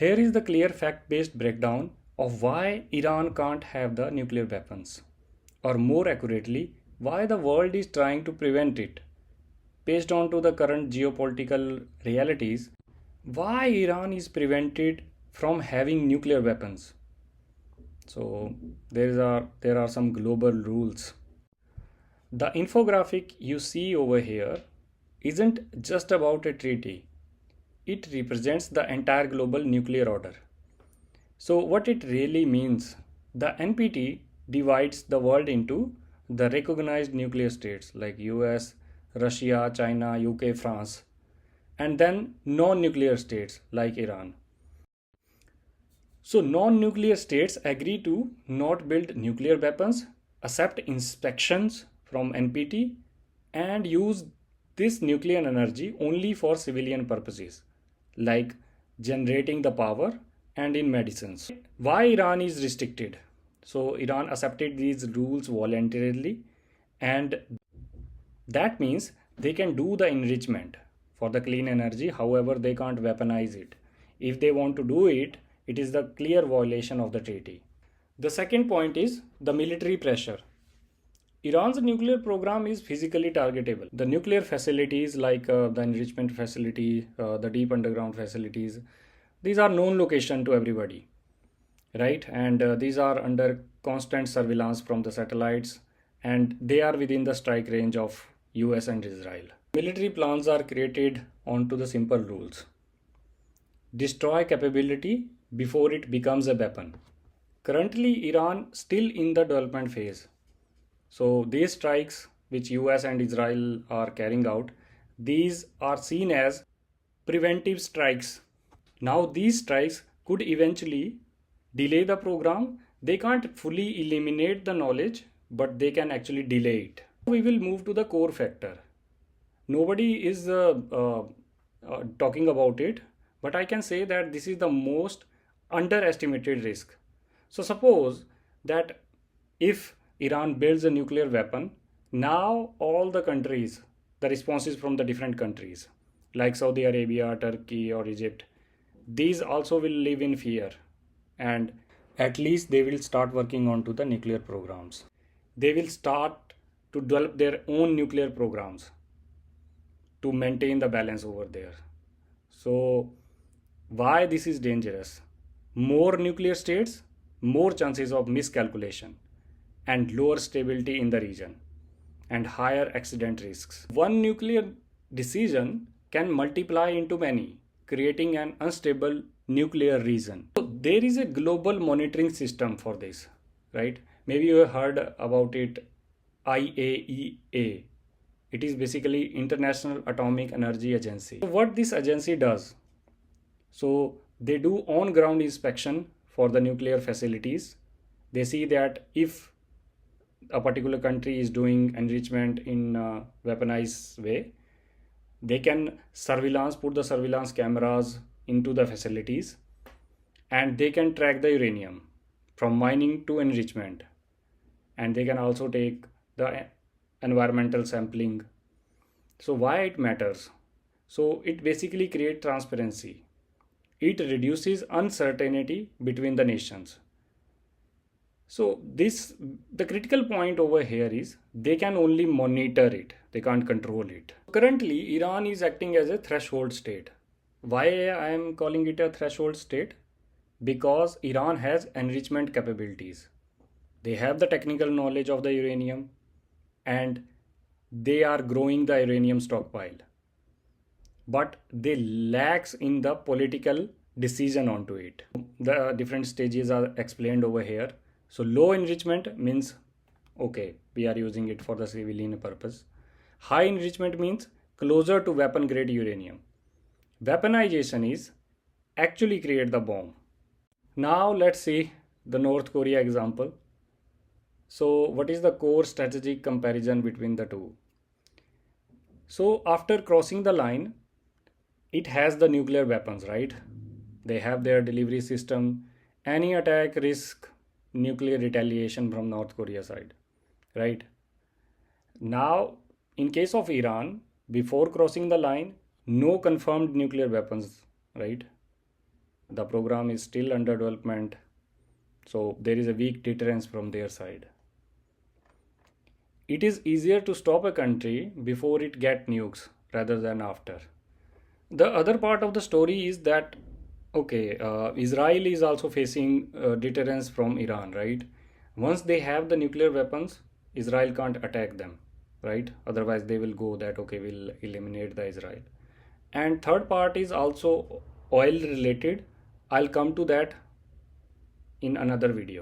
Here is the clear fact-based breakdown of why Iran can't have the nuclear weapons, or more accurately, why the world is trying to prevent it. Based on to the current geopolitical realities, why Iran is prevented from having nuclear weapons. So there are some global rules. The infographic you see over here isn't just about a treaty. It represents the entire global nuclear order. So what it really means, the NPT divides the world into the recognized nuclear states like US, Russia, China, UK, France, and then non-nuclear states like Iran. So non-nuclear states agree to not build nuclear weapons, accept inspections from NPT, and use this nuclear energy only for civilian purposes like generating the power and in medicines. Why Iran is restricted? So Iran accepted these rules voluntarily, and that means they can do the enrichment for the clean energy, however they can't weaponize it. If they want to do it, it is the clear violation of the treaty. The second point is the military pressure. Iran's nuclear program is physically targetable. The nuclear facilities like the enrichment facility, the deep underground facilities, these are known location to everybody, right? And these are under constant surveillance from the satellites, and they are within the strike range of US and Israel. Military plans are created onto the simple rules. Destroy capability before it becomes a weapon. Currently, Iran still in the development phase. So these strikes which US and Israel are carrying out, these are seen as preventive strikes. Now these strikes could eventually delay the program. They can't fully eliminate the knowledge, but they can actually delay it. We will move to the core factor. Nobody is talking about it, but I can say that this is the most underestimated risk. So suppose that if Iran builds a nuclear weapon, now all the countries, the responses from the different countries like Saudi Arabia, Turkey or Egypt, these also will live in fear, and at least they will start working on to the nuclear programs. They will start to develop their own nuclear programs to maintain the balance over there. So why this is dangerous? More nuclear states, more chances of miscalculation and lower stability in the region and higher accident risks. One nuclear decision can multiply into many, creating an unstable nuclear region. So there is a global monitoring system for this, right? Maybe you have heard about it, IAEA. It is basically International Atomic Energy Agency. So what this agency does? So they do on-ground inspection for the nuclear facilities. They see that if a particular country is doing enrichment in a weaponized way, they can put the surveillance cameras into the facilities, and they can track the uranium from mining to enrichment, and they can also take the environmental sampling. So why it matters? So it basically creates transparency. It reduces uncertainty between the nations. So the critical point over here is they can only monitor it, they can't control it. Currently, Iran is acting as a threshold state. Why I am calling it a threshold state? Because Iran has enrichment capabilities. They have the technical knowledge of the uranium, and they are growing the uranium stockpile. But they lacks in the political decision onto it. The different stages are explained over here. So low enrichment means, okay, we are using it for the civilian purpose. High enrichment means closer to weapon grade uranium. Weaponization is actually create the bomb. Now let's see the North Korea example. So what is the core strategic comparison between the two? So after crossing the line, it has the nuclear weapons, right? They have their delivery system. Any attack risk nuclear retaliation from North Korea side, right? Now, in case of Iran, before crossing the line, no confirmed nuclear weapons, right? The program is still under development, so there is a weak deterrence from their side. It is easier to stop a country before it gets nukes rather than after. The other part of the story is that okay, Israel is also facing deterrence from Iran, right? Once they have the nuclear weapons, Israel can't attack them, right? Otherwise they will go that okay, we'll eliminate the Israel. And third part is also oil related. I'll come to that in another video.